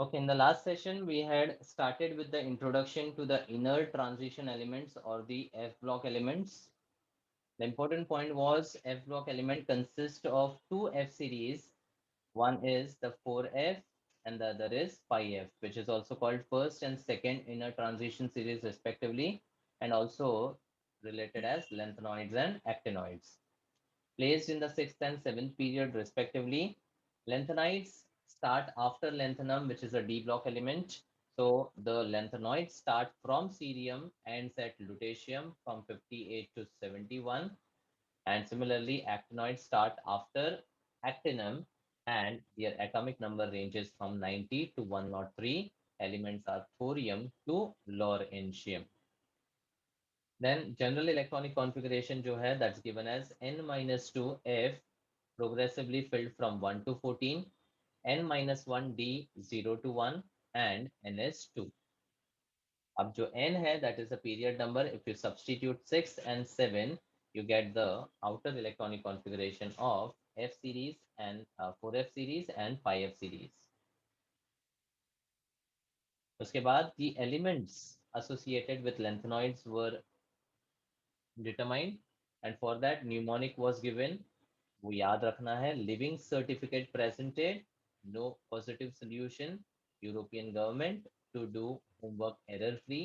Okay, in the last session, we had started with the introduction to the inner transition elements or the F block elements. The important point was F block element consists of two F series. One is the 4F and the other is 5F, which is also called first and second inner transition series respectively, and also related as lanthanoids and actinoids. Placed in the sixth and seventh period respectively. Lanthanides start after lanthanum, which is a D block element. So the lanthanoids start from cerium, ends at lutetium from 58 to 71. And similarly, actinoids start after actinum and their atomic number ranges from 90 to 103. Elements are thorium to lawrencium. Then general electronic configuration जो है that's given as n minus 2 f progressively filled from 1 to 14, n minus 1 d 0 to 1 and ns2. अब जो n है that is a period number. If you substitute 6 and 7 you get the outer electronic configuration of f series and 4f series and 5f series. उसके बाद the elements associated with lanthanoids were determined and for that mnemonic was given. वो याद रखना है living certificate presented no positive solution European government to do homework error free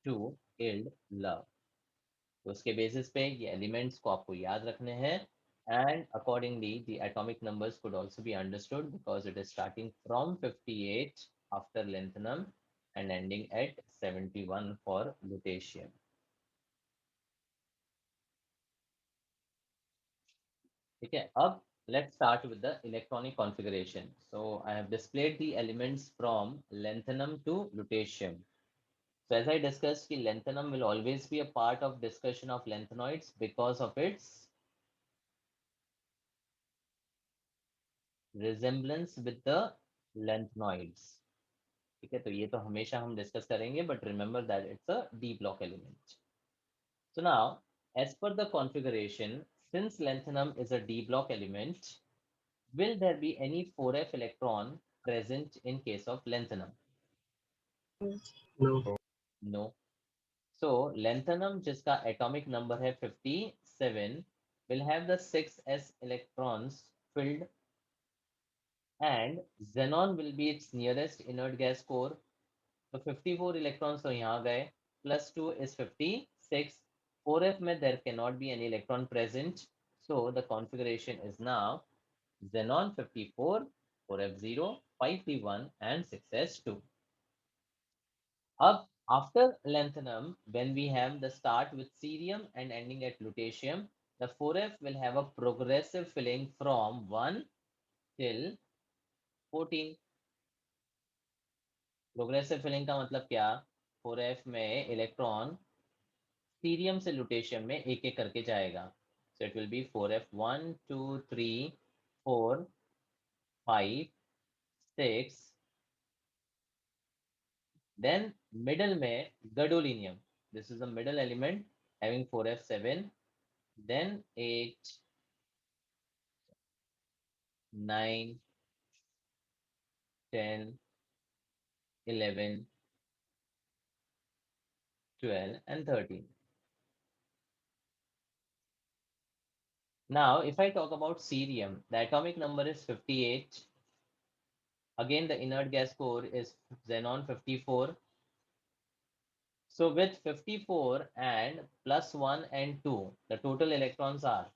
to yield love. तो उसके basis पे ये एलिमेंट्स को आपको याद रखने हैं and accordingly the atomic numbers could also be understood because it is starting from 58 after lanthanum and ending at 71 for lutetium. ठीक है, अब let's start with the electronic configuration. So I have displayed the elements from lanthanum to lutetium. So as I discussed, कि lanthanum will always be a part of discussion of lanthanoids because of its resemblance with the lanthanoids. ठीक है, तो ये तो हमेशा हम discuss करेंगे, but remember that it's a D block element. So now, as per the configuration, since lanthanum is a D block element, will there be any 4f electron present in case of lanthanum? No. No. So lanthanum जिसका atomic number है 57 will have the 6s electrons filled and xenon will be its nearest inert gas core. So 54 electrons तो यहाँ गए plus 2 is 56. 4f में there cannot be any electron present. So the configuration is now xenon 54, 4f0, 5p1 and 6s2. Up after lanthanum, when we have the start with cerium and ending at lutetium, the 4f will have a progressive filling from 1 till 14. Progressive filling का मतलब क्या? 4f में electron cerium से lutetium में एक एक करके जाएगा. So it will be 4f 1 2 3 4 5 6. Then middle में gadolinium. This is the middle element having 4f7. Then 8 9 10 11 12 and 13. Now if I talk about cerium, the atomic number is 58. Again the inert gas core is xenon 54. So with 54 and plus 1 and 2, the total electrons are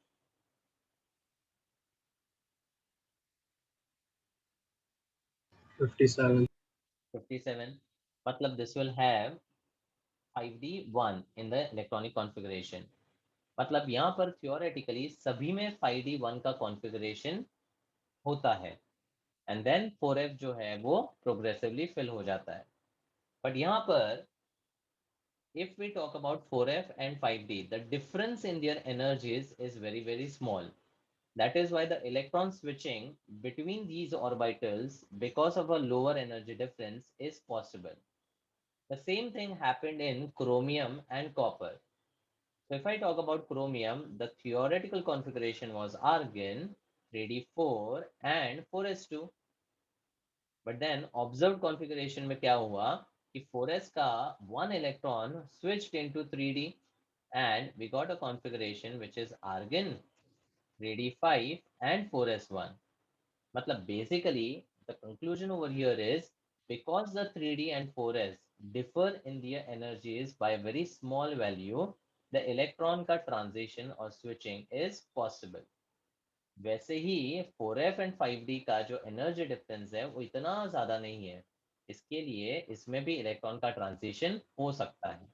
57. 57. Matlab this will have 5d1 in the electronic configuration. मतलब यहाँ पर theoretically सभी में 5d1 का configuration होता है and then 4f जो है वो progressively fill हो जाता है. But यहाँ पर if we talk about 4f and 5d, the difference in their energies is very, very small. That is why the electron switching between these orbitals because of a lower energy difference is possible. The same thing happened in chromium and copper. So if I talk about chromium, the theoretical configuration was argon, 3d4 and 4s2. But then observe configuration में क्या हुआ कि 4s का one electron switched into 3d and we got a configuration which is argon 3d 5 and 4s1. matlab basically the conclusion over here is because the 3d and 4s differ in their energies by a very small value, the electron ka transition or switching is possible. वैसे ही 4f and 5d का जो energy difference है वो इतना ज्यादा नहीं है, इसके लिए इसमें भी इलेक्ट्रॉन का ट्रांजिशन हो सकता है।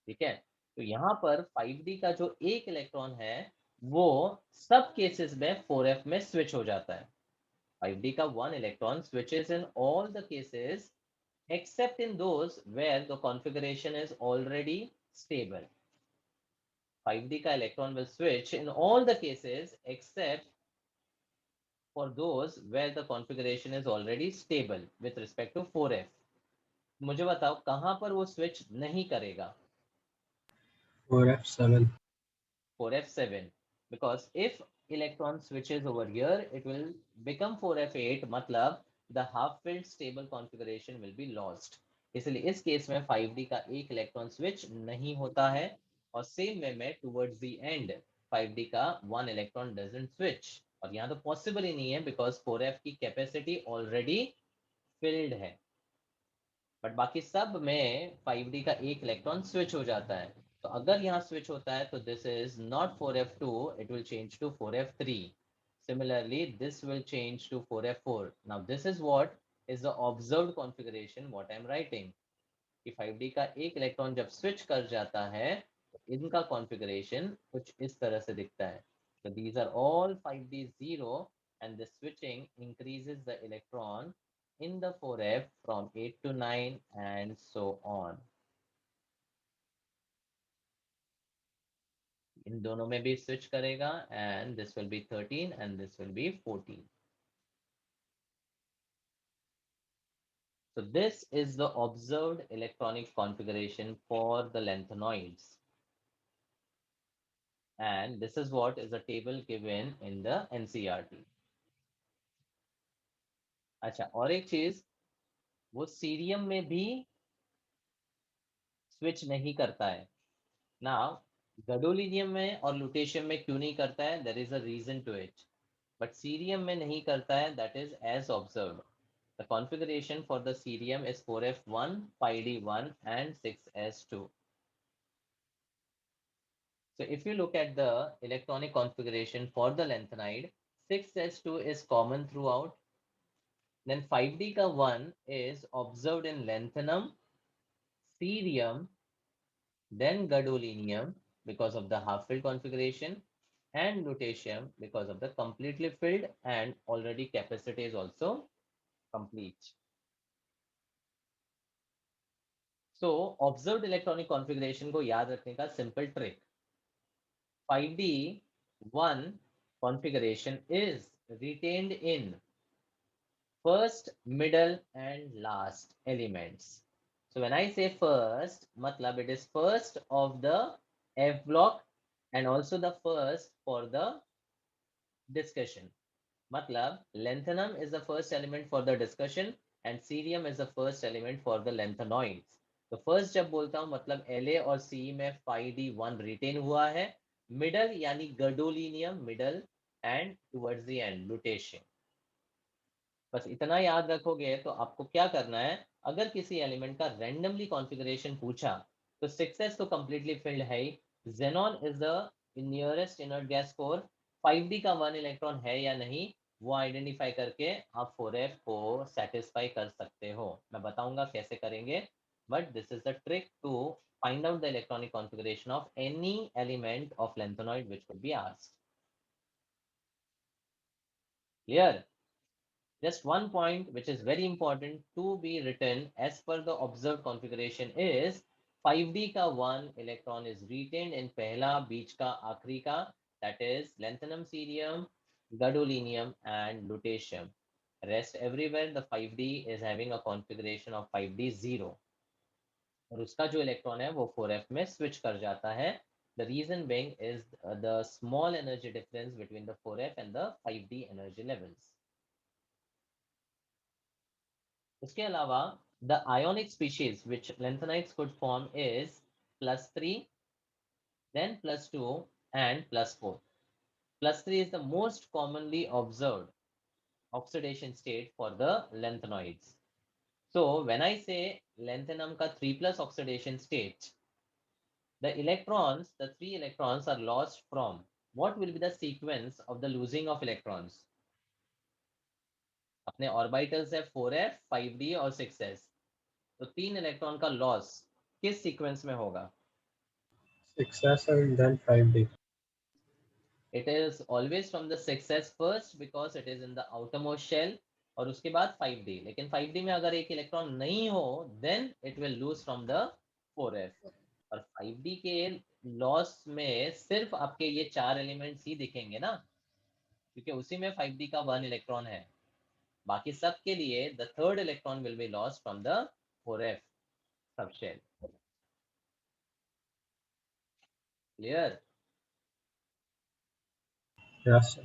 ठीक है, तो यहाँ पर 5d का जो एक इलेक्ट्रॉन है वो सब केसेस में 4f में स्विच हो जाता है। 5d का one electron switches in all the cases except in those where the configuration is already stable. 5d का electron will switch in all the cases except for those where the configuration is already stable with respect to 4f. मुझे बताओ कहां पर वो switch नहीं करेगा? 4f7. 4f7, because if electron switches over here it will become 4f8, मतलब the half filled stable configuration will be lost. इसलिए इस केस में 5d का एक इलेक्ट्रॉन स्विच नहीं होता है, और सेम वे में टुवर्ड्स द एंड 5d का वन इलेक्ट्रॉन डजंट स्विच, और यहाँ तो पॉसिबल ही नहीं है बिकॉज 4f की कैपेसिटी ऑलरेडी फिल्ड है। बट बाकी सब में 5d का एक इलेक्ट्रॉन स्विच हो जाता है, तो अगर यहाँ स्विच होता है तो this is not 4f2, it will change to 4f3. Similarly this will change to 4f4. Now this is what is the observed configuration what I am writing, कि 5d का एक इलेक्ट्रॉन जब स्विच कर जाता है तो इनका कॉन्फ़िगरेशन कुछ इस तरह से दिखता है। So these are all 5d 0 and the switching increases the electron in the 4f from 8 to 9 and so on. इन दोनों में भी स्विच करेगा and this will be 13 and this will be 14. So this is the observed electronic configuration for the lanthanoids. And this is what is a table given in the NCERT. अच्छा, और एक चीज, वो cerium में भी switch नहीं करता है ना। गडोलिनियम में और लुटेशियम में क्यों नहीं करता है? There is a reason to it, but cerium में नहीं करता है, that is as observed. The configuration for the cerium is 4f1 5d1 and 6s2. So if you look at the electronic configuration for the lanthanide, 6s2 is common throughout. Then 5d ka 1 is observed in lanthanum, cerium, then gadolinium because of the half-filled configuration, and lutetium because of the completely filled and already capacity is also complete. So observed electronic configuration को याद रखने का simple trick. 5d 1 configuration is retained in first, middle, and last elements. So when I say first, matlab it is first of the F block and also the first for the discussion. Matlab lanthanum is the first element for the discussion and cerium is the first element for the lanthanoids. तो first जब बोलता हूँ मतलब La और Ce में 5d1 retain हुआ है, middle यानी gadolinium middle, and towards the end lutetium. बस इतना याद रखोगे तो आपको क्या करना है, अगर किसी एलिमेंट का रैंडमली कॉन्फ़िगरेशन पूछा तो 6s तो कंप्लीटली फिल्ड है ही, xenon is the nearest inert gas core, 5d का वन इलेक्ट्रॉन है या नहीं वो आइडेंटिफाई करके आप 4f को सेटिस्फाई कर सकते हो। मैं बताऊंगा कैसे करेंगे, but this is the trick to find out the electronic configuration of any element of lanthanoid which could be asked. Clear? Just one point which is very important to be written as per the observed configuration is 5d का one electron is retained in पहला बीच का आखिरी का, that is lanthanum, cerium, gadolinium and lutetium. Rest everywhere the 5d is having a configuration of 5d 0 और उसका जो electron है वो 4f में स्विच कर जाता है। The reason being is the small energy difference between the 4f and the 5d energy levels. उसके अलावा the ionic species which lanthanide could form is +3, then +2 and +4. +3 is the most commonly observed oxidation state for the lanthanoids. So when I say lanthanum ka 3+ oxidation state, the 3 electrons are lost from, what will be the sequence of the losing of electrons? अपने orbitals है 4f 5d और 6s, तो 3 electron का loss किस sequence में होगा? 6s and then 5d. It is always from the 6s first because it is in the outermost shell, और उसके बाद 5d, लेकिन 5d में अगर एक इलेक्ट्रॉन नहीं हो then it will lose from the 4f, और 5d के लॉस में सिर्फ आपके ये 4 एलिमेंट्स ही दिखेंगे ना, क्योंकि उसी में 5d का 1 इलेक्ट्रॉन है। बाकी सब के लिए the third electron will be lost from the 4f subshell. Clear? Yes, sir.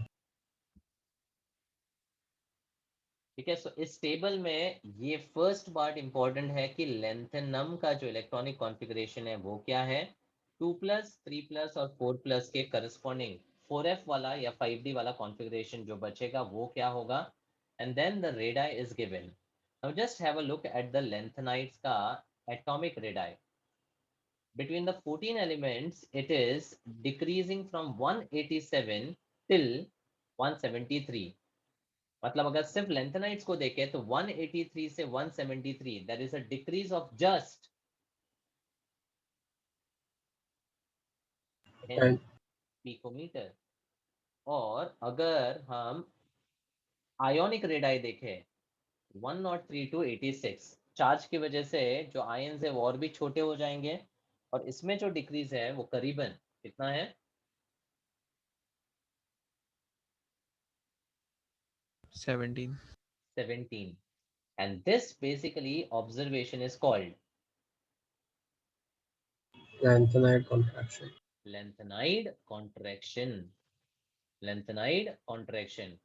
ठीक है, सो इस टेबल में ये फर्स्ट पार्ट इंपॉर्टेंट है कि लेंथेनम का जो इलेक्ट्रॉनिक कॉन्फ़िगरेशन है वो क्या है, 2+, 3+ और 4+ के करस्पॉन्डिंग 4f वाला या 5d वाला कॉन्फ़िगरेशन जो बचेगा वो क्या होगा, and then the radii is given. Now just have a look at the lanthanides का atomic radii. Between the 14 elements, it is decreasing from 187 till 173. मतलब अगर सिर्फ लेंथेनाइड्स को देखें तो 183 से 173 there is a decrease of just 10 10. Picometre. और अगर हम आयोनिक रेडाई देखें 103 टू 86, चार्ज की वजह से जो आयंस है वो और भी छोटे हो जाएंगे, और इसमें जो डिक्रीज है वो करीबन कितना है, 17. 17, and this basically observation is called Lanthanide contraction. lanthanide contraction. Lanthanide contraction.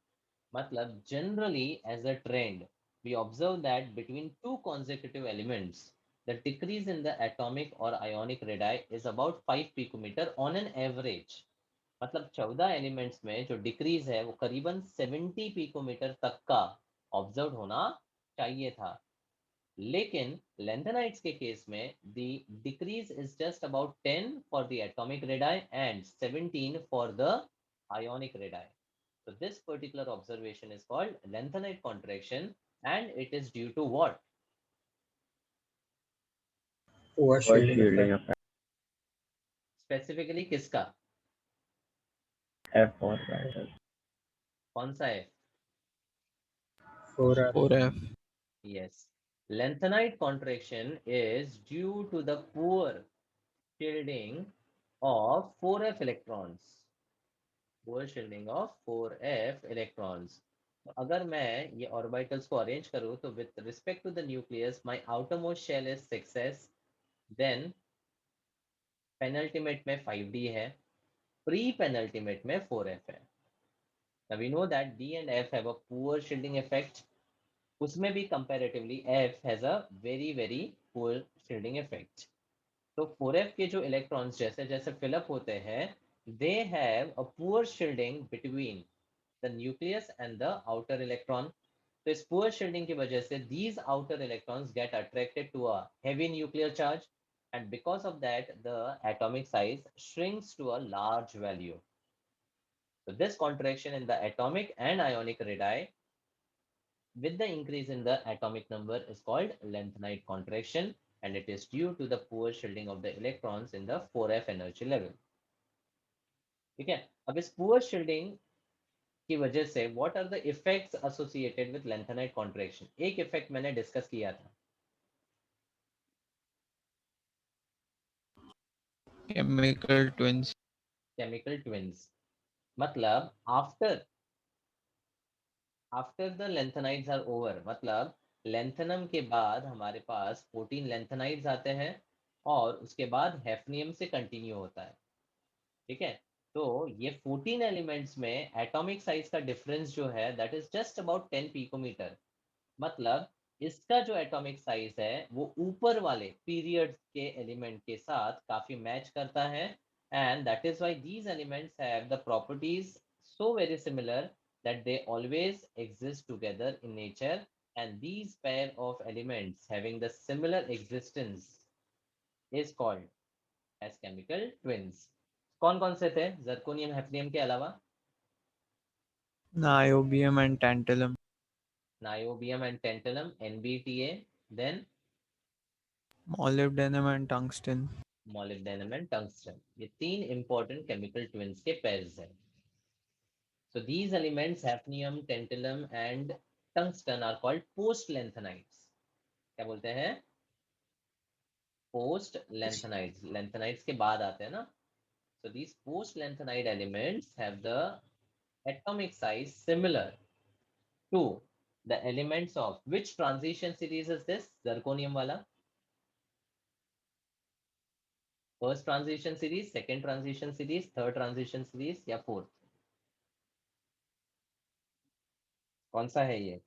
Matlab, generally, as a trend, we observe that between two consecutive elements, the decrease in the atomic or ionic radii is about 5 picometer on an average. मतलब 14 elements में जो decrease है वो करीबन 70 picometre तक का observe होना चाहिए था, लेकिन लेंथेनाइट्स के केस में the decrease is just about 10 for the atomic radii and 17 for the ionic radii. So this particular observation is called lanthanide contraction, and it is due to what? Poor Poor shielding shielding effect. effect. Specifically किसका? F orbital. कौन सा है? 4f. 4F. Yes. Lanthanide contraction is due to the poor shielding of 4f electrons. Poor shielding of 4f electrons. तो अगर मैं ये orbitals को arrange करूं तो with respect to the nucleus, my outermost shell is 6s, then penultimate में 5d है, pre-penultimate में 4f है. Now we know that D and F have a poor shielding effect. उसमें भी comparatively F has a very very poor shielding effect. तो 4f के जो electrons जैसे जैसे फिलअप होते हैं, they have a poor shielding between the nucleus and the outer electron. तो इस poor shielding की वजह से these outer electrons get attracted to a heavy nuclear charge, and because of that the atomic size shrinks to a large value. So this contraction in the atomic and ionic radii with the increase in the atomic number is called lanthanide contraction, and it is due to the poor shielding of the electrons in the 4f energy level. ठीक है, अब इस poor shielding की वजह से what are the effects associated with lanthanide contraction? एक effect मैंने discuss किया था, Chemical twins. Chemical twins. मतलब after the lanthanides are over, मतलब लेंथेनम के बाद हमारे पास 14 लेंथेनाइड्स आते हैं और उसके बाद हैफनियम से कंटिन्यू होता है। ठीक है, तो ये 14 एलिमेंट्स में एटॉमिक साइज का डिफरेंस जो है that is just about 10 picometre. मतलब इसका जो एटॉमिक साइज है वो ऊपर वाले पीरियड के एलिमेंट के साथ काफी मैच करता है, and that is why these elements have the properties so very similar that they always exist together in nature, and these pair of elements having the similar existence is called as chemical twins. कौन कौन से थे zirconium हैफ्नियम के अलावा? niobium and tantalum, niobium and tantalum, NBTA, then molybdenum and tungsten. Molybdenum and tungsten. ये तीन important chemical twins के pairs हैं। So these elements, hafnium, tantalum and tungsten, are called post lanthanides. क्या बोलते हैं? Post lanthanides. Lanthanides के बाद आते हैं ना? So these post lanthanide elements have the atomic size similar to the elements of which transition series is this? Zirconium वाला? First transition series, second transition series, third transition series या fourth? कौन सा है ये?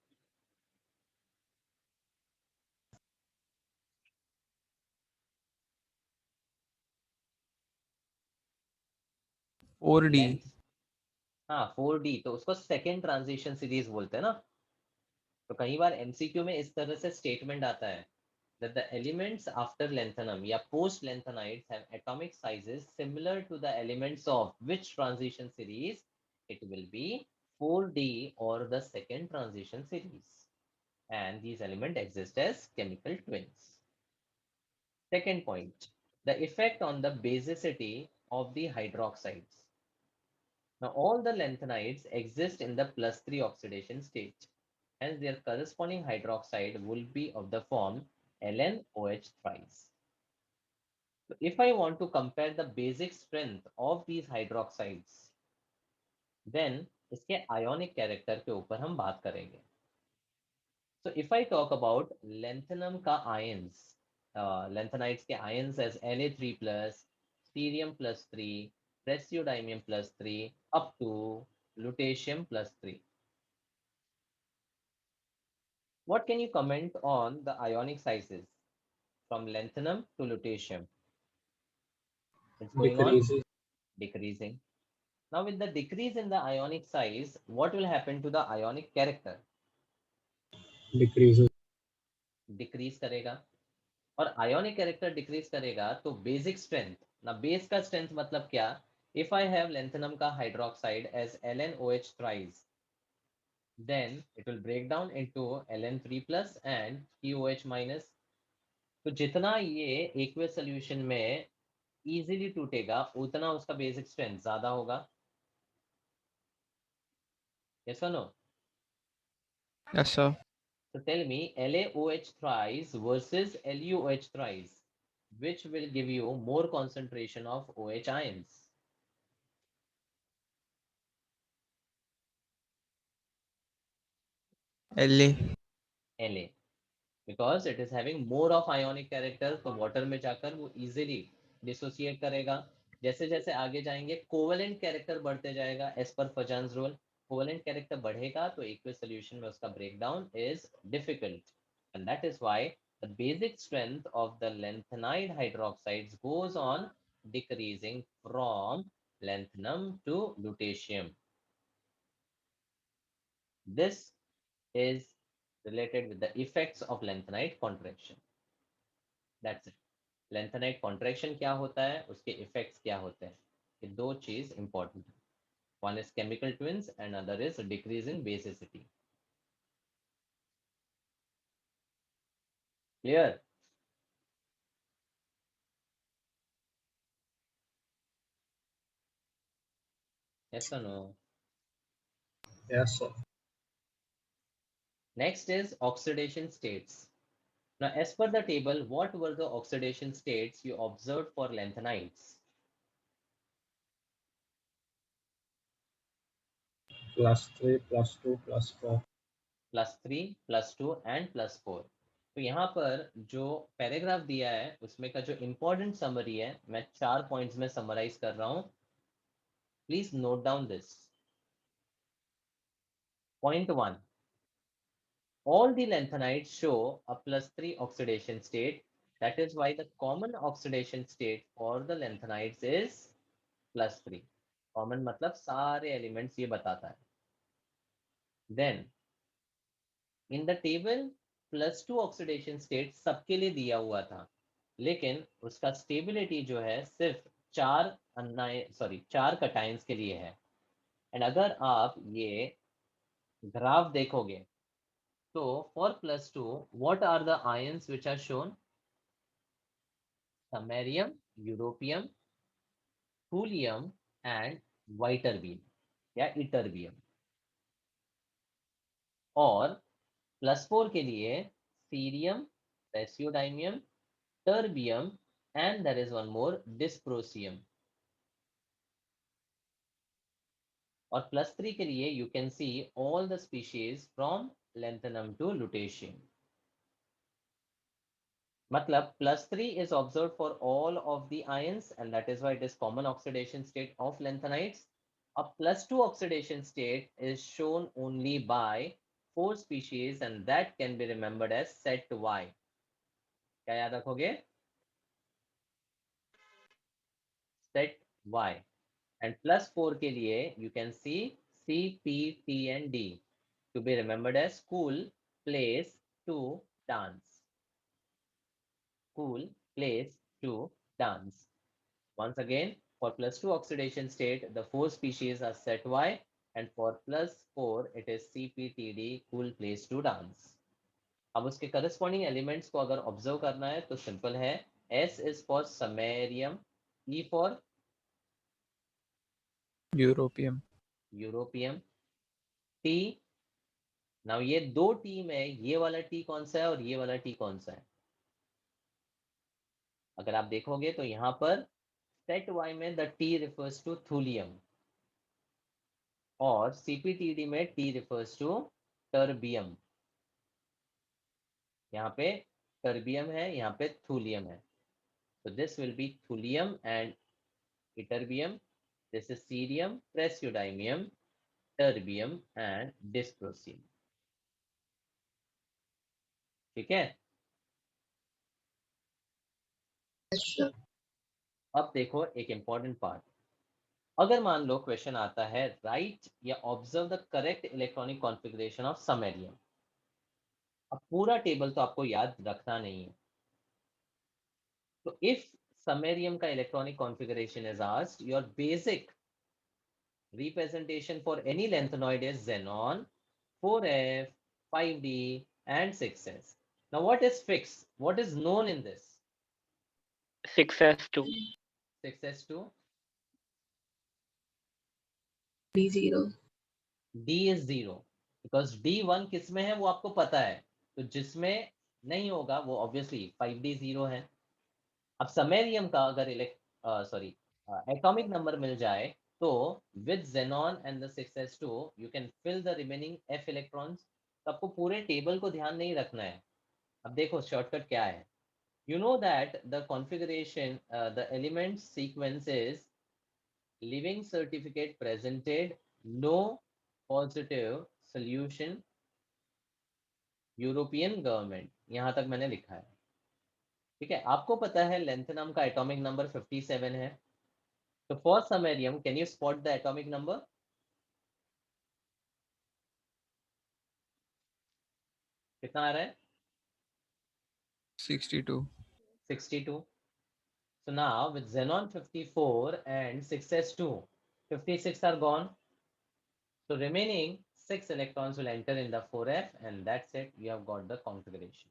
4D. लेंथ, हाँ 4D, तो उसको second transition series बोलते हैं ना। तो कई बार एमसीक्यू में इस तरह से स्टेटमेंट आता है that the elements after lanthanum या post lanthanides have atomic sizes similar to the elements of which transition series? It will be 4D or the second transition series, and these elements exist as chemical twins. Second point, the effect on the basicity of the hydroxides. Now, all the lanthanides exist in the +3 oxidation state, hence their corresponding hydroxide will be of the form LnOH thrice. So if I want to compare the basic strength of these hydroxides, then इसके ionic character के ऊपर हम बात करेंगे. So if I talk about lanthanum का ions, lanthanides के ions as La3 plus, cerium plus 3, praseodymium plus 3, up to lutetium plus 3. What can you comment on the ionic sizes from lanthanum to lutetium? It's going on Decreases. decreasing. Now, with the decrease in the ionic size, what will happen to the ionic character? Decreases. Decrease करेगा, और ionic character decrease करेगा तो basic strength, ना base का strength मतलब क्या? If I have lanthanum का hydroxide as LnOH thrice, then it will break down into Ln3 plus and COH minus. तो जितना ये aqueous solution में easily टूटेगा उतना उसका basic strength ज्यादा होगा. Yes or no? Yes, sir. So tell me, LaOH thrice versus LuOH thrice, which will give you more concentration of OH ions? La. La, because it is having more of ionic character, तो water में जाकर वो easily dissociate करेगा. जैसे जैसे आगे जाएंगे covalent character बढ़ते जाएगा as per फजान्स rule. Covalent character बढ़ेगा तो aqueous solution में उसका breakdown is difficult, and that is why the basic strength of the lanthanide hydroxides goes on decreasing from lanthanum to lutetium. This is related with the effects of lanthanide contraction. That's it. lanthanide contraction क्या होता है, उसके effects क्या होते हैं, ये दो चीज important है. One is chemical twins and other is decrease in basicity. Clear? Yes or no? Yes, sir. Next is oxidation states. Now, as per the table, what were the oxidation states you observed for lanthanides? +3, +2, +4. +3, +2 and +4. तो यहाँ पर जो paragraph दिया है उसमें का जो important summary है मैं 4 पॉइंट्स में समराइज कर रहा हूँ. Please note down this. Point 1, all the lanthanides show a +3 oxidation state. That is why the common oxidation state for the lanthanides is +3. Common मतलब सारे elements ये बताता है. Then in the table +2 oxidation state सबके लिए दिया हुआ था, लेकिन उसका स्टेबिलिटी जो है सिर्फ 4 कटाइंस के लिए है. एंड अगर आप ये ग्राफ देखोगे तो for +2 what are the ions which are shown? Samarium, europium, thulium and ytterbium या ytterbium. और +4 के लिए cerium, praseodymium, terbium and there is one more dysprosium. और +3 के लिए you can see all the species from lanthanum to lutetium. मतलब +3 is observed for all of the ions and that is why it is common oxidation state of lanthanides. A +2 oxidation state is shown only by 4 species and that can be remembered as set Y. क्या याद रखोगे? Set Y. And +4 के लिए you can see C, P, T and D to be remembered as cool, place, to, dance. Cool, place, to, dance. Once again, for +2 oxidation state, the 4 species are set Y, and for +4, it is CPTD, cool place to dance. अब उसके corresponding elements को अगर observe करना है तो simple है. S is for samarium, E for Europium. europium, T. Now ये दो T में ये वाला T कौन सा है और ये वाला T कौन सा है? अगर आप देखोगे तो यहाँ पर set Y में the T refers to thulium और CPTD में T refers to terbium. यहाँ पे terbium है, यहाँ पे thulium है. So this will be thulium and ytterbium. This is cerium, praseodymium, terbium and dysprosium. ठीक है? अब देखो एक important part. अगर मान लो क्वेश्चन आता है राइट या observe the correct electronic configuration of samarium. अब पूरा टेबल तो आपको याद रखना नहीं है. तो इफ समैरियम का electronic configuration is asked, your basic representation for any lanthanoid is xenon, 4f, 5d and 6s. Now what is fixed? What is known in this? 6s2. 6s2. D0. D is 0 because D1 किस में है वो आपको पता है, तो जिसमें नहीं होगा वो obviously 5d 0 है. अब समैरियम का अगर एटॉमिक नंबर मिल जाए तो with xenon and the 6s2 you can fill the remaining f electrons. तो आपको पूरे टेबल को ध्यान नहीं रखना है. अब देखो शॉर्टकट क्या है. You know that the configuration, the element sequence is living certificate presented, no positive solution, European government. यहां तक मैंने लिखा है. ठीक है, आपको पता है लेंथेनम का एटॉमिक नंबर 57 है. तो for samarium can you spot the atomic number? कितना आ रहा है? 62. 62. So now with xenon 54 and 6s2, 56 are gone. So remaining 6 electrons will enter in the 4f and that's it. You have got the configuration.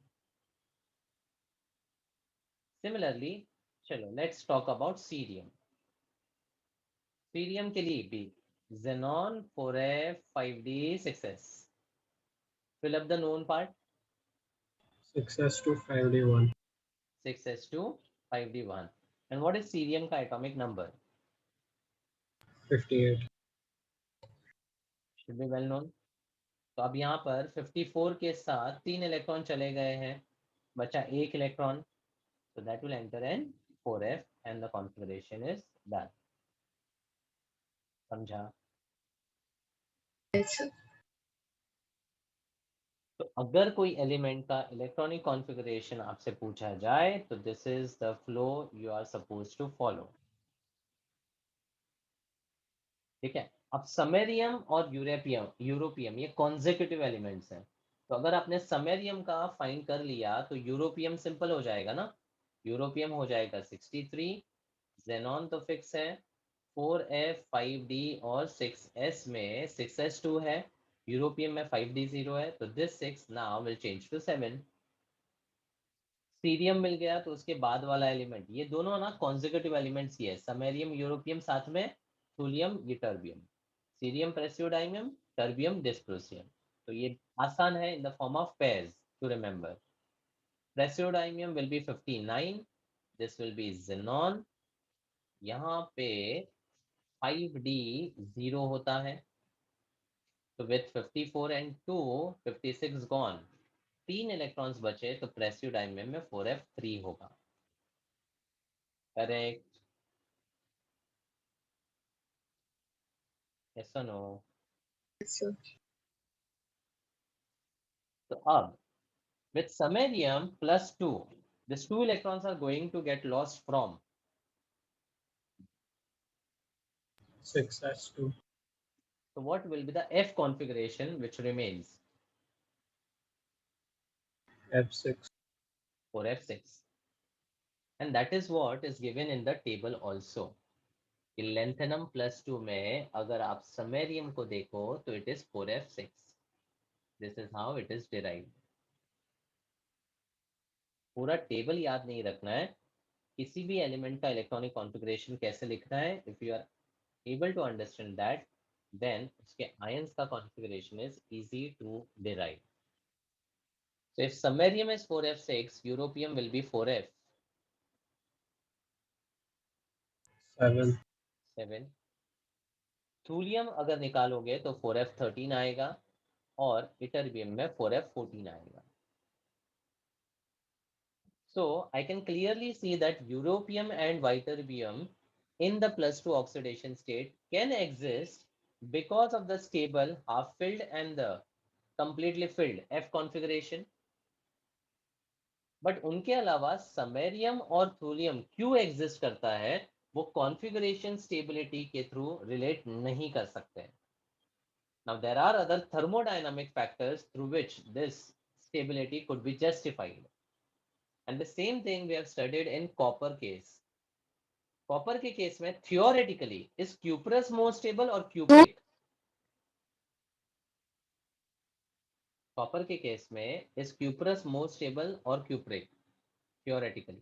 Similarly, चलो let's talk about cerium. cerium के लिए भी xenon 4f 5d 6s. Fill up the known part. 6s2 5d1. 6s2 5d1. And what is cerium का atomic number? 58. Should be well known. तो अब यहाँ पर 54 के साथ 3 इलेक्ट्रॉन चले गए हैं, बचा 1 electron. So that will enter in 4f and the configuration is done. समझा? Yes, sir. तो अगर कोई एलिमेंट का इलेक्ट्रॉनिक कॉन्फ़िगरेशन आपसे पूछा जाए तो this is the flow you are suppose to follow. ठीक है, अब समैरियम और यूरोपियम ये कॉन्जिक्यूटिव एलिमेंट्स हैं। तो अगर आपने समैरियम का फाइंड कर लिया तो यूरोपियम सिंपल हो जाएगा ना। यूरोपियम हो जाएगा 63, जेनॉन तो फिक्स है, 4f 5d और 6s में 6s2 है, यूरोपियम में 5d 0 है, तो this 6 now will change to 7। Cerium मिल गया तो उसके बाद वाला एलिमेंट, ये दोनों ना कॉन्जिक्यूटिव एलिमेंट्स ही है, समैरियम यूरोपियम साथ में थूलियम ये terbium, cerium praseodymium terbium dysprosium. तो ये आसान है in the form of pairs to remember. Praseodymium will be 59, this will be xenon, यहाँ पे 5d 0 होता है, तो विथ 54 एंड 2 56 गॉन, 3 इलेक्ट्रॉन्स बचे तो प्रेसियोडाइमियम में 4f3 होगा। करेक्ट, यस और नो? Yes, sir. तो अब with samarium plus 2, these 2 electrons are going to get lost from 6s2. so what will be the F configuration which remains F6. for F6, and that is what is given in the table also। lanthanum plus 2 में अगर आप samarium को देखो तो it is 4f6, this is how it is derived। पूरा table याद नहीं रखना है, किसी भी एलिमेंट का इलेक्ट्रॉनिक कॉन्फ़िगरेशन कैसे लिखना है, if you are able to understand that, then उसके ions का configuration is easy to derive। So if samarium is 4f6, europium will be 4f7। 7. Thulium अगर निकालोगे तो 4f13 आएगा और इटरबियम में 4f14 आएगा। So I can clearly see that europium and ytterbium in the +2 oxidation state can exist because of the stable half filled and the completely filled F configuration। But उनके अलावा samarium और thulium क्यों exist करता है, वो configuration stability के through relate नहीं कर सकते। Now there are other thermodynamic factors through which this stability could be justified, and the same thing we have studied in copper case. Copper के केस में theoretically is cuprous more stable और cupric? Copper के case में is cuprous more stable और cupric theoretically?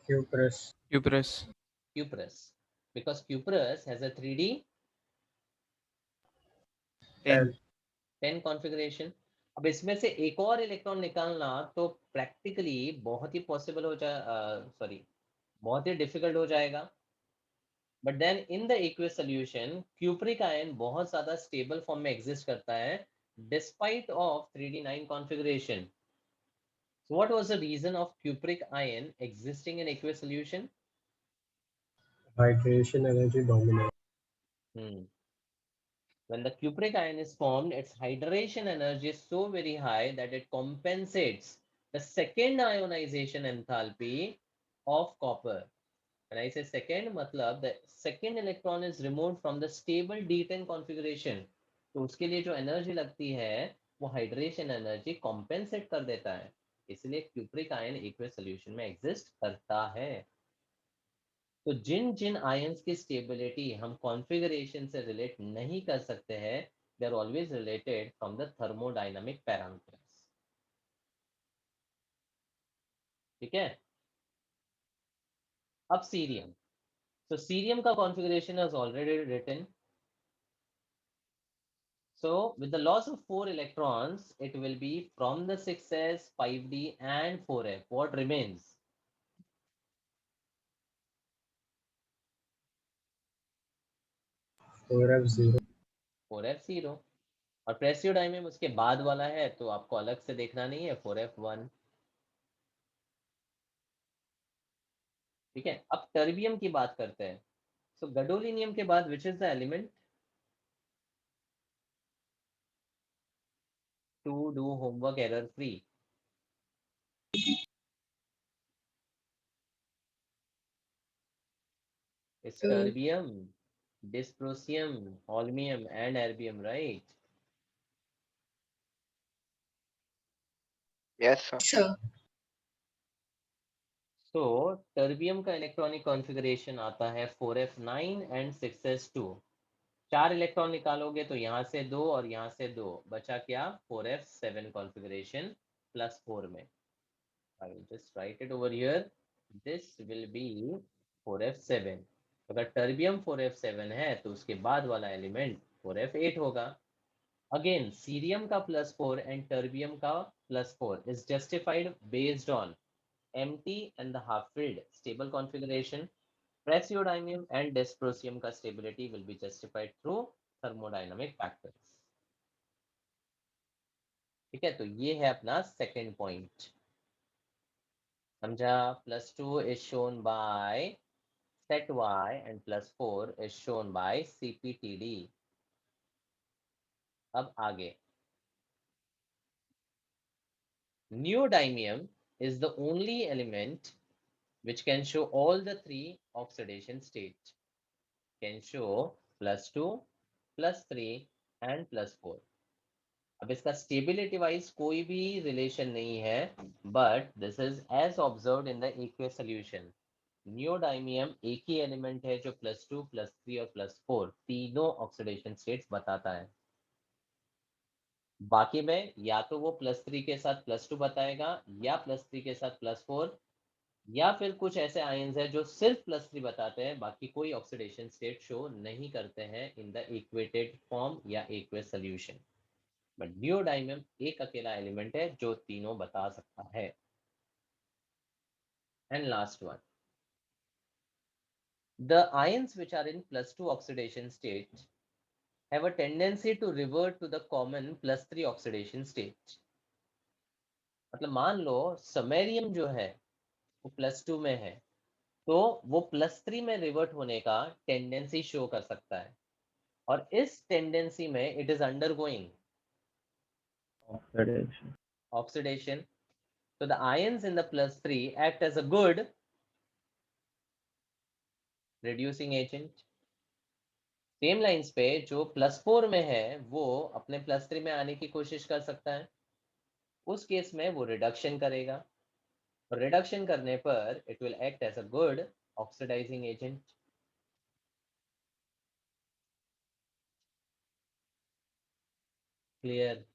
Cuprous. Hubris. Cuprous, because cuprous has a 3d 10. 10 configuration. अब इसमें से एक और इलेक्ट्रॉन निकालना तो प्रैक्टिकली बहुत ही पॉसिबल हो सॉरी बहुत ही डिफिकल्ट हो जाएगा। But then in the aqueous solution cupric ion बहुत ज्यादा स्टेबल फॉर्म में एग्जिस्ट करता है despite of 3d9 configuration. So what was the reason of cupric ion existing in aqueous solution? Hydration energy dominant. When the cupric ion is formed, its hydration energy is so very high that it compensates the second ionization enthalpy of copper. When I say second, matlab the second electron is removed from the stable D10 configuration. तो उसके लिए जो energy लगती है वो hydration energy compensate कर देता है, इसलिए क्यूप्रिक आयन एक्वस सॉल्यूशन में एग्जिस्ट करता है। तो जिन जिन आयंस की स्टेबिलिटी हम कॉन्फ़िगरेशन से रिलेट नहीं कर सकते हैं, they are always related from the thermodynamic parameters. ठीक है, अब सीरियम। तो सीरियम का configuration is already written. So with the loss of 4 electrons, it will be from the 6s, 5d and 4f. What remains? 4f0. 4f0। और प्रेसियोडाइमियम उसके बाद वाला है तो आपको अलग से देखना नहीं है, 4f1। ठीक है, अब टर्बियम की बात करते हैं। सो गडोलिनियम के बाद which is the element? to do homework error free? It's terbium, dysprosium, holmium, and erbium, right? Yes, sir. Sir. So terbium का इलेक्ट्रॉनिक कॉन्फ़िगरेशन आता है 4f9 एंड 6s2. 4 इलेक्ट्रॉन निकालोगे तो यहाँ से 2 और यहाँ से 2, बचा क्या? 4f7 कॉन्फ़िगरेशन प्लस 4 में. I will just write it over here. This will be 4f7. अगर टर्बियम 4f7 है तो उसके बाद वाला एलिमेंट 4f8 होगा. Again, cerium का +4 and terbium का +4 is justified based on empty and the half-filled stable configuration. Praseodymium and dysprosium का stability will be justified through thermodynamic factors. ठीक है, तो ये है अपना सेकेंड पॉइंट. समझा? +2 is shown by set Y and +4 is shown by CPTD. अब आगे. Neodymium is the only element which can show all the three oxidation states. Can show +2, +3 and +4. अब इसका स्टेबिलिटी वाइज कोई भी रिलेशन नहीं है, but this is as observed in the aqueous solution. Neodymium एक ही एलिमेंट है जो +2, +3 और +4 तीनों ऑक्सीडेशन स्टेट्स बताता है. बाकी में या तो वो +3 के साथ +2 बताएगा, या +3 के साथ +4, या फिर कुछ ऐसे आयंस है जो सिर्फ +3 बताते हैं, बाकी कोई ऑक्सीडेशन स्टेट शो नहीं करते हैं इन द इक्वेटेड फॉर्म या एक्वियस सॉल्यूशन. बट नियोडाइमियम एक अकेला एलिमेंट है जो तीनों बता सकता है. And last one, the ions which are in +2 oxidation state have a tendency to revert to the common +3 oxidation state. मतलब मान लो समैरियम जो है वो +2 में है, तो वो +3 में रिवर्ट होने का टेंडेंसी शो कर सकता है, और इस टेंडेंसी में it is undergoing oxidation. So the ions in the +3 act as a good reducing agent. Same lines पे जो +4 में है वो अपने +3 में आने की कोशिश कर सकता है. उस केस में वो रिडक्शन करेगा, और रिडक्शन करने पर it will act as a good oxidising agent. Clear?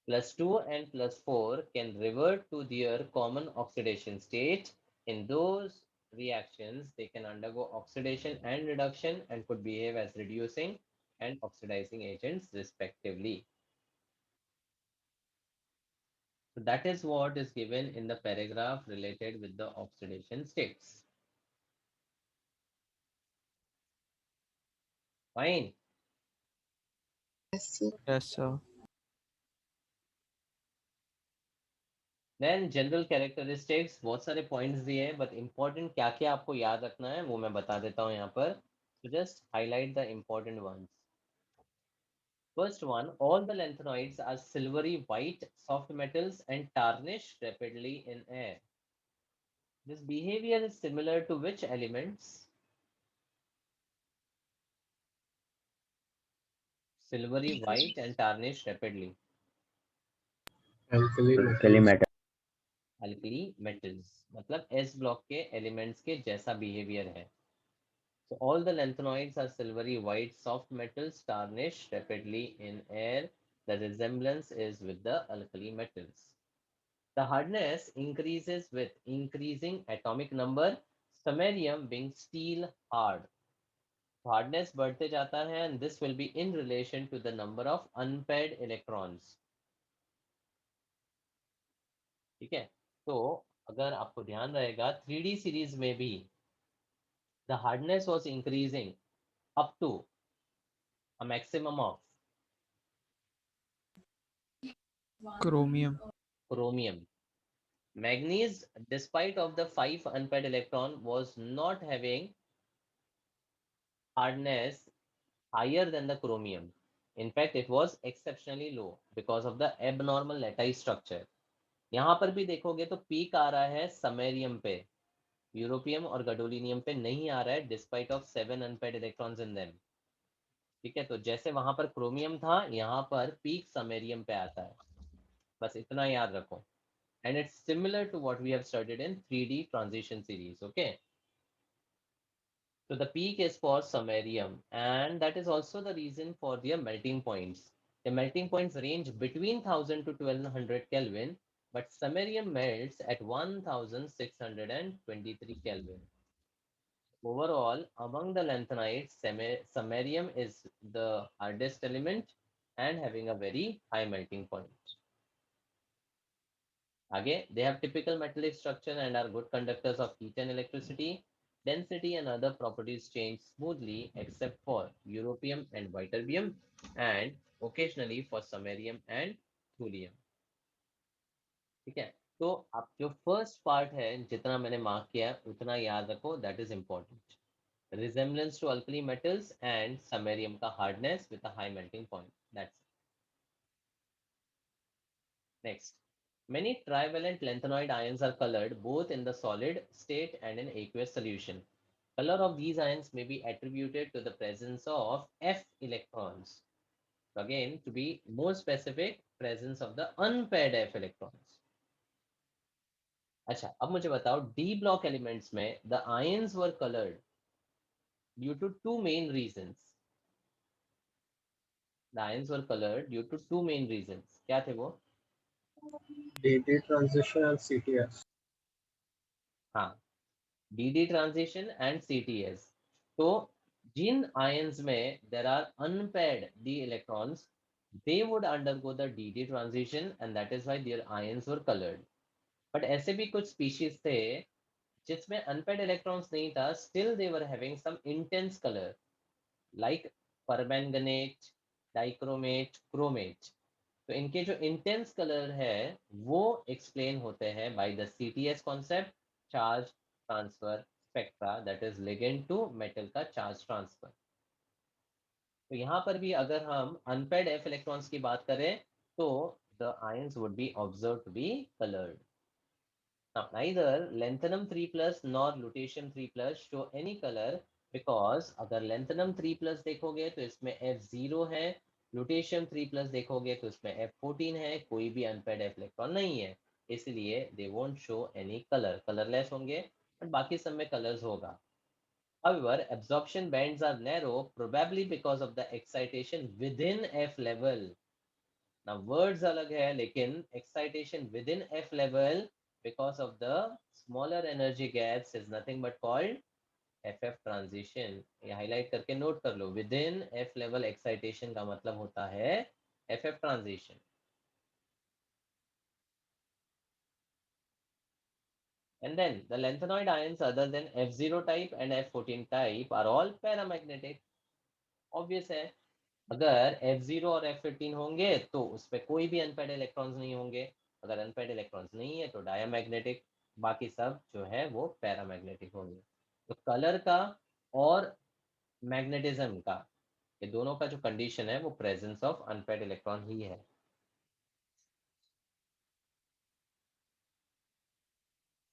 +2 and +4 can revert to their common oxidation state. In those reactions, they can undergo oxidation and reduction and could behave as reducing and oxidizing agents respectively. So that is what is given in the paragraph related with the oxidation states. Fine. Yes, sir. Yes, sir. Then general characteristics, बहुत सारे points दिए हैं, but important क्या क्या आपको याद रखना है वो मैं बता देता हूँ यहाँ पर. So just highlight the important ones. First one, all the lanthanoids are silvery white soft metals and tarnish rapidly in air. This behavior is similar to which elements? Silvery white and tarnish rapidly. alkali metal. Alkali metals, मतलब S block के elements के जैसा behavior है. So all the lanthanoids are silvery white soft metals tarnish rapidly in air. The resemblance is with the alkali metals. The hardness increases with increasing atomic number, samarium being steel hard. Hardness बढ़ते जाता है, and this will be in relation to the number of unpaired electrons. ठीक है, तो अगर आपको ध्यान रहेगा 3D सीरीज में भी the hardness was increasing up to a maximum of Chromium. Manganese, despite of the 5 unpaired electron, was not having hardness higher than the chromium. In fact, it was exceptionally low because of the abnormal lattice structure. यहाँ पर भी देखोगे तो peak आ रहा है samarium पे, europium और गडोलिनियम पे नहीं आ रहा है, despite of 7 unpaired electrons in them. ठीक है, तो जैसे वहां पर क्रोमियम था, यहाँ पर पीक समैरियम पे आता है, बस इतना याद रखो। And it's similar to what we have studied in 3D transition series. Okay, so the peak is for samarium, and that is also the reason for their melting points. The melting points range between 1000 to 1200 Kelvin, but samarium melts at 1623 Kelvin. Overall, among the lanthanides, samarium is the hardest element and having a very high melting point. Again, they have typical metallic structure and are good conductors of heat and electricity. Density and other properties change smoothly except for europium and ytterbium, and occasionally for samarium and thulium. ठीक है, तो आप जो first part है जितना मैंने mark किया है उतना याद रखो, that is important. Resemblance to alkali metals and samarium का hardness with a high melting point. That's it. Next, many trivalent lanthanoid ions are colored both in the solid state and in aqueous solution. Color of these ions may be attributed to the presence of F electrons. So again, to be more specific, presence of the unpaired F electrons. अच्छा, अब मुझे बताओ D block elements में the ions were colored due to two main reasons. The ions were colored due to two main reasons. क्या थे वो? DD transition and CTS. हाँ, DD transition and CTS. तो जिन ions में there are unpaired D electrons, they would undergo the DD transition, and that is why their ions were colored. But ऐसे भी कुछ species थे जिसमें unpaired electrons नहीं था, still they were having some intense color, like permanganate, dichromate, chromate. तो इनके जो intense color है वो explain होते हैं by the CTS concept, charge transfer spectra, that is ligand to metal का charge transfer. तो यहाँ पर भी अगर हम unpaired F electrons की बात करें तो the ions would be observed to be colored. Now, neither lanthanum 3 plus nor lutetium 3 plus show any color, because अगर lanthanum 3 plus देखोगे तो इसमें F0 है, lutetium 3 plus देखोगे तो इसमें F14 है, कोई भी unpaired F electron नहीं है, इसलिए they won't show any color, colorless होंगे, but बाकी सब में colors होगा. However, absorption bands are narrow, probably because of the excitation within F level. Now words अलग है, लेकिन excitation within F level because of the smaller energy gaps is nothing but called FF transition. ये highlight करके note कर लो, within F level excitation का मतलब होता है FF transition. And then the lanthanoid ions other than F0 type and F14 type are all paramagnetic. Obvious है, अगर F0 और F15 होंगे तो उसमें कोई भी अनपेड इलेक्ट्रॉन्स नहीं होंगे, अगर अनपेड इलेक्ट्रॉन्स नहीं है तो डायमैग्नेटिक, बाकी सब जो है वो पैरामैग्नेटिक होंगे. तो कलर का और मैग्नेटिज्म का, ये दोनों का जो कंडीशन है वो प्रेजेंस ऑफ अनपेड इलेक्ट्रॉन ही है.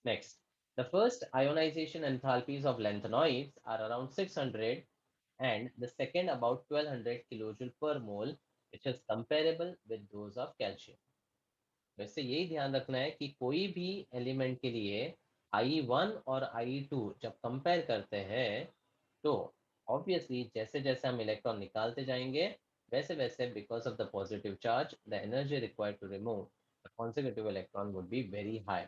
Next, the first ionization enthalpies of lanthanoids are around 600 and the second about 1200 kilojoule per mole, which is comparable with those of calcium. वैसे यही ध्यान रखना है कि कोई भी एलिमेंट के लिए I1 और I2 जब कंपेयर करते हैं तो ऑब्वियसली जैसे जैसे हम इलेक्ट्रॉन निकालते जाएंगे वैसे वैसे because of the positive charge the energy required to remove the consecutive electron would be very high.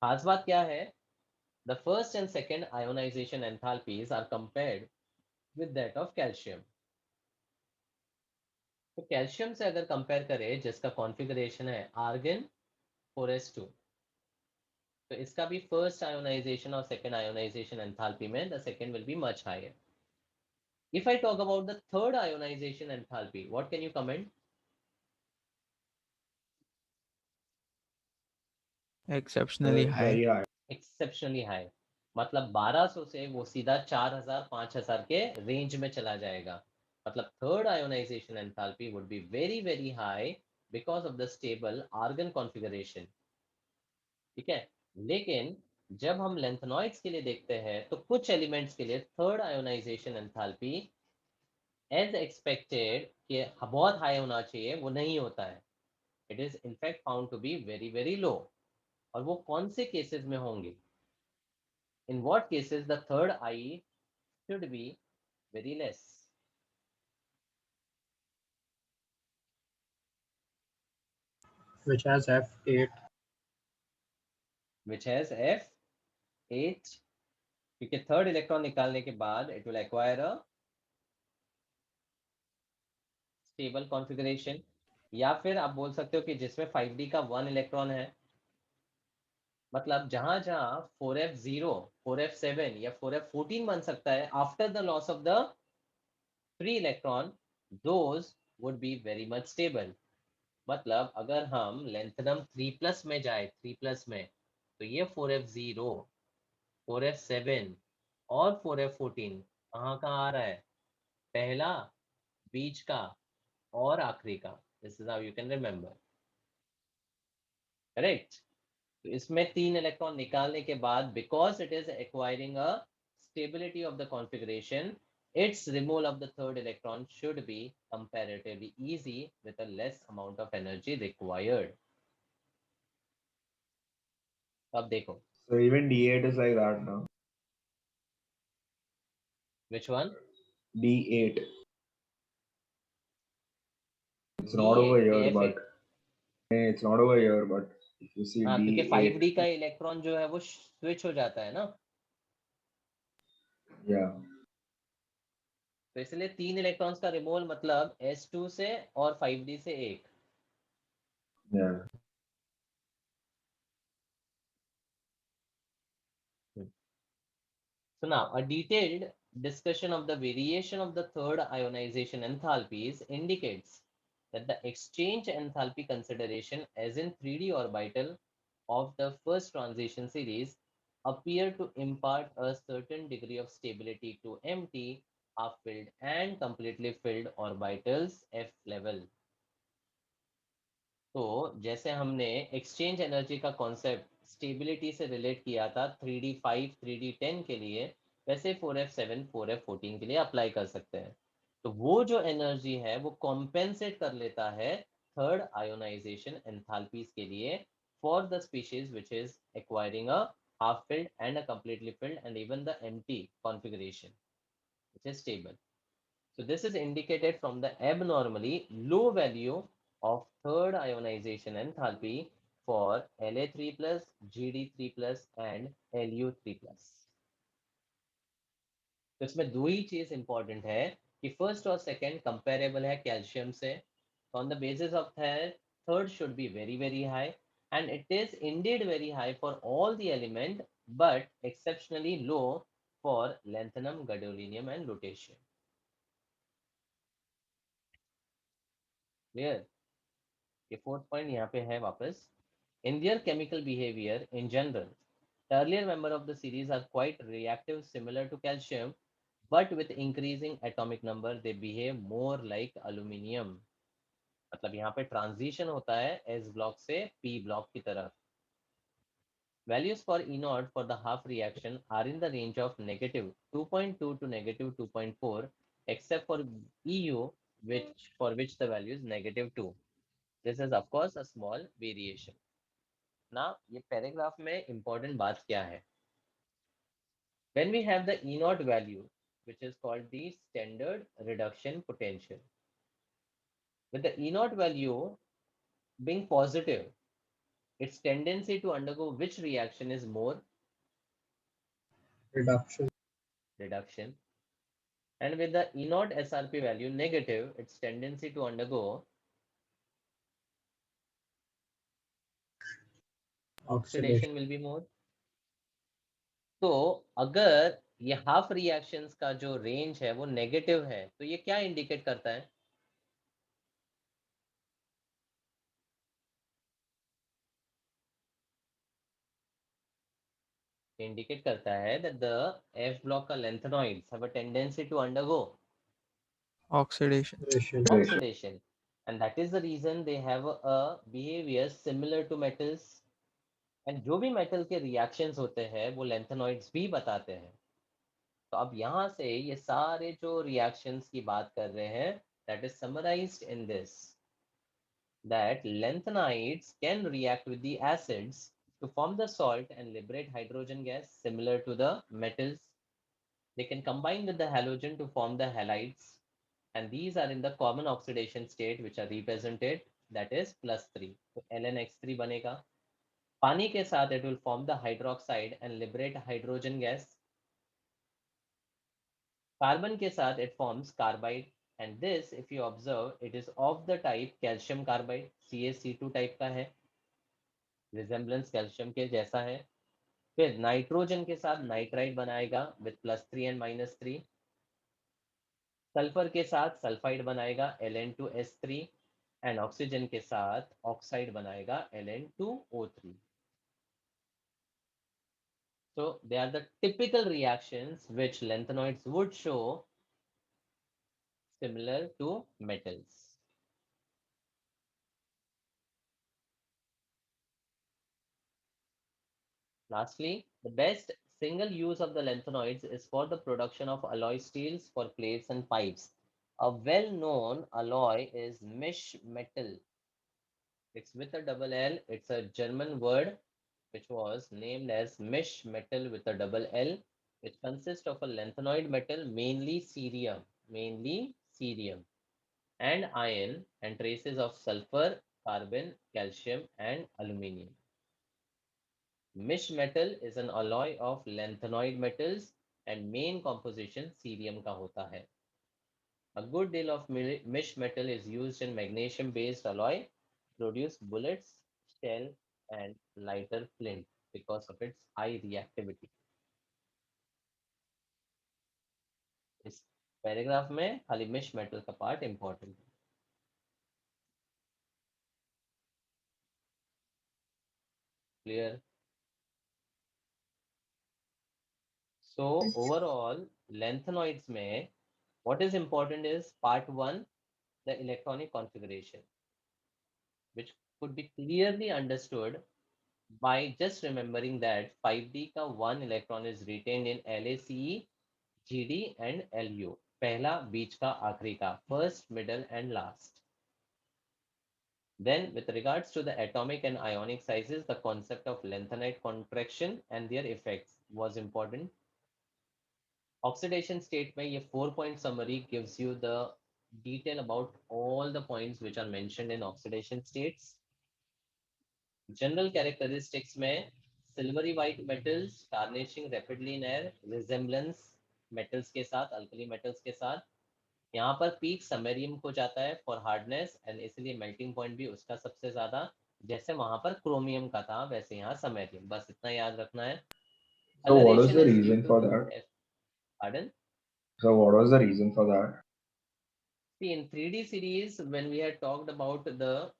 खास बात क्या है, the first and second ionisation enthalpies are compared with that of calcium. तो कैल्शियम से अगर कंपेयर करें जिसका configuration है आर्गन 4s2, तो इसका भी फर्स्ट आयोनाइजेशन और सेकंड आयोनाइजेशन एंथैल्पी में the second will be much higher. If I talk about the third ionization enthalpy, what can you comment? Exceptionally high. Very high. Exceptionally high. मतलब 1200 से वो सीधा 4000 5000 के रेंज में चला जाएगा. मतलब third ionisation enthalpy would be very very high because of the stable argon configuration, ठीक है। लेकिन जब हम लेंथेनॉइड्स के लिए देखते हैं तो कुछ एलिमेंट्स के लिए third ionisation enthalpy as expected कि बहुत हाई होना चाहिए, वो नहीं होता है। It is in fact found to be very very low. और वो कौन से केसेस में होंगे? In what cases the third I should be very less? which has F8. Which has F8, क्योंकि थर्ड इलेक्ट्रॉन निकालने के बाद it will acquire a stable configuration. या फिर आप बोल सकते हो कि जिसमें 5d का 1 इलेक्ट्रॉन है, मतलब जहां जहां 4f0, 4f7 या 4f14 बन सकता है after the loss of the free electron, those would be very much stable. मतलब अगर हम लेंथनम 3+ में जाए, 3+ में, तो ये 4f0, 4f7 और 4f14 कहाँ कहाँ आ रहा है? पहला, बीच का और आखिरी का। This is how you can remember, correct. तो इसमें 3 इलेक्ट्रॉन निकालने के बाद, because it is acquiring a stability of the configuration, its removal of the third electron should be comparatively easy with a less amount of energy required. अब देखो, So even D8 is like that now. which one? D8. It's not over D8 here, के but F8? it's not over here, but if you see हाँ, क्योंकि D8, 5d का electron जो है वो switch हो जाता है ना, yeah, तो इसलिए 3 इलेक्ट्रॉन्स का रिमूवल मतलब s2 से और 5d से एक। yeah. So now, a detailed discussion of the variation of the third ionization enthalpies indicates that the exchange enthalpy consideration as in 3d orbital of the first transition series appear to impart a certain degree of stability to empty, half-filled and completely filled orbitals F level. तो जैसे हमने exchange energy का concept stability से relate किया था 3d5 3d10 के लिए, वैसे 4f7 4f14 के लिए अप्लाई कर सकते हैं। तो वो जो एनर्जी है वो कॉम्पेंसेट कर लेता है थर्ड आयोनाइजेशन एंथैल्पीज के लिए for the species which is acquiring a half filled and a completely filled and even the empty configuration which is stable. So this is indicated from the abnormally low value of third ionization enthalpy for La3+, Gd3+, and Lu3+. तो इसमें दो ही चीज important है कि first और second comparable है calcium से, on the basis of that third should be very very high, and it is Indeed very high for all the element but exceptionally low for lanthanum, gadolinium and lutetium. Clear? ये fourth point यहाँ पे है वापस. In their chemical behavior in general, the earlier member of the series are quite reactive, similar to calcium, but with increasing atomic number, they behave more like aluminium. मतलब यहाँ पे transition होता है S block से P block की तरफ. Values for E0 for the half reaction are in the range of -2.2 to -2.4, except for EU, for which the value is -2. This is of course a small variation. ना ये paragraph में important बात क्या है? When we have the E0 value, which is called the standard reduction potential, with the E0 value being positive, its tendency to undergo which reaction is more? Reduction. Reduction. And with the E0 SRP value negative, its tendency to undergo Oxidation. oxidation will be more. तो अगर ये half reactions का जो range है वो negative है, तो ये क्या इंडिकेट करता है? इंडिकेट करता है that the F block का lanthanolids have a tendency to undergo Oxidation. Oxidation. Oxidation. And that is the reason they have a behavior similar to metals. And जो भी metal के reactions होते हैं वो lanthanoids भी बताते हैं. तो अब यहाँ से ये सारे जो reactions की बात कर रहे हैं, that is summarized in this, that lanthanides can react with the acids to form the salt and liberate hydrogen gas similar to the metals. They can combine with the halogen to form the halides, and these are in the common oxidation state which are represented, that is +3. So LnX3 बनेगा. पानी के साथ it will form the hydroxide and liberate hydrogen gas. Carbon के साथ it forms carbide, and this if you observe it is of the type calcium carbide, CaC2 type का है, resemblance calcium के जैसा है. फिर नाइट्रोजन के साथ नाइट्राइड बनाएगा with +3 and -3. सल्फर के साथ सल्फाइड बनाएगा Ln2S3, एंड ऑक्सीजन के साथ ऑक्साइड बनाएगा Ln2O3. So they are the typical reactions which lanthanoids would show similar to metals. Lastly, the best single use of the lanthanoids is for the production of alloy steels for plates and pipes. A well-known alloy is mish metal. It's with a double L. It's a German word which was named as mish metal with a double L, which consists of a lanthanoid metal, mainly cerium, and iron, and traces of sulfur, carbon, calcium, and aluminium. Mish metal is an alloy of lanthanoid metals, and main composition cerium का होता है. A good deal of mish metal is used in magnesium-based alloy to produce bullets, shell, and lighter flint because of its high reactivity. इस paragraph में खाली मिश metal का part important है. Clear? So overall, lanthanoids में what is important is part 1, the electronic configuration, which could be clearly understood by just remembering that 5d का 1 electron is retained in LaCe, GD and Lu. पहला बीच का आखिरी का, first, middle and last. Then with regards to the atomic and ionic sizes, the concept of lanthanide contraction and their effects was important. Oxidation state में ये 4-point summary gives you the detail about all the points which are mentioned in oxidation states. General characteristics में silvery white metals tarnishing rapidly in air, resemblance metals के साथ, alkali metals के साथ. यहाँ पर peak samarium को जाता है फॉर हार्डनेस, एंड इसलिए मेल्टिंग पॉइंट भी उसका सबसे ज्यादा, जैसे वहां पर क्रोमियम का था वैसे यहाँ समैरियम. बस इतना याद रखना है. So what was Coloration the is due reason to for that? pardon? So what was the reason for that? See, in 3D series, when we had talked about the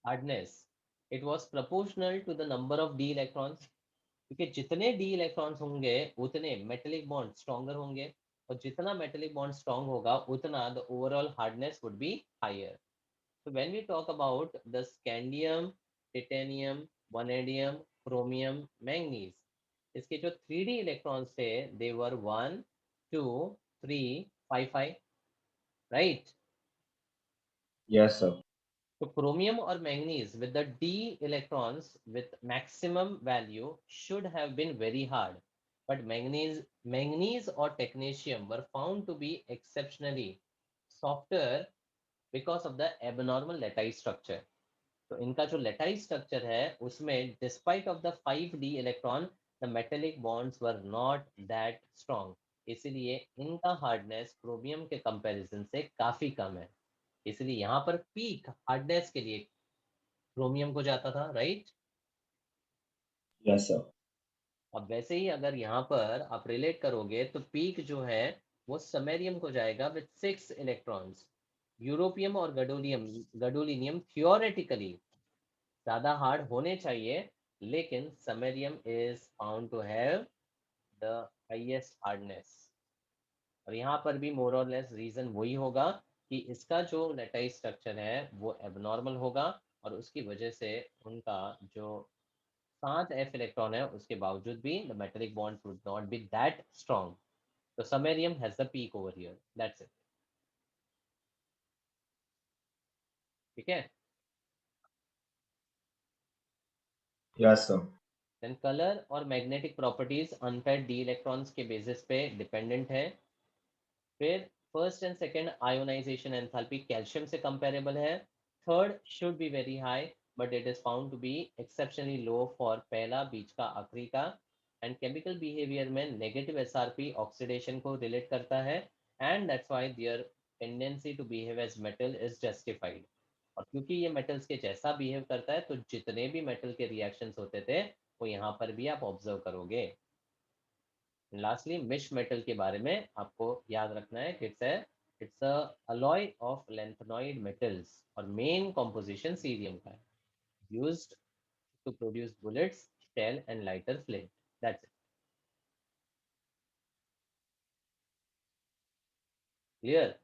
hardness, it was proportional to the number of d electrons. क्योंकि जितने d electrons होंगे उतने metallic bond stronger होंगे, और जितना metallic bond strong होगा उतना the overall hardness would be higher. So when we talk about the scandium, titanium, vanadium, chromium, manganese, इसके जो 3D electrons थे, they were 1, 2, 3, 5, 5, right? Yes, sir. So chromium or manganese with the d electrons with maximum value should have been very hard, but manganese or technetium were found to be exceptionally softer because of the abnormal lattice structure. तो इनका जो lattice structure है उसमें despite of the 5d electron, the metallic bonds were not that strong. इसलिए इनका hardness chromium के comparison से काफी कम है. इसलिए यहाँ पर पीक हार्डनेस के लिए क्रोमियम को जाता था, राइट? Yes, sir. अब वैसे ही अगर यहाँ पर आप रिलेट करोगे तो पीक जो है वो समैरियम को जाएगा विद 6 इलेक्ट्रॉन्स. यूरोपियम और गडोलिनियम थियोरेटिकली ज्यादा हार्ड होने चाहिए, लेकिन samarium is found to have the highest hardness. और यहाँ पर भी मोर और लेस रीजन वही होगा कि इसका जो लेटाइज स्ट्रक्चर है वो एबनॉर्मल होगा और उसकी वजह से उनका जो 7f इलेक्ट्रॉन है उसके बावजूद भी the metallic bond would not be that strong. तो samarium has the peak over here. That's it. ठीक है. Yes, sir. देन कलर और magnetic properties unpaired d electrons के बेसिस पे डिपेंडेंट है. फिर first and second ionisation enthalpy calcium से comparable है. Third should be very high but it is found to be exceptionally low for पहला बीच का आखिरी का. एंड केमिकल बिहेवियर में नेगेटिव एसआरपी ऑक्सीडेशन को रिलेट करता है and that's why there tendency to behave as metal is justified. और क्योंकि ये मेटल्स के जैसा बिहेव करता है तो जितने भी मेटल के रिएक्शंस होते थे वो यहाँ पर भी आप ऑब्जर्व करोगे. लास्टली मिश मेटल के बारे में आपको याद रखना है कि it's a alloy of lanthanoid metals और मेन कॉम्पोजिशन सीरियम का है, used to produce bullets, shell and lighter flint. That's it. Clear.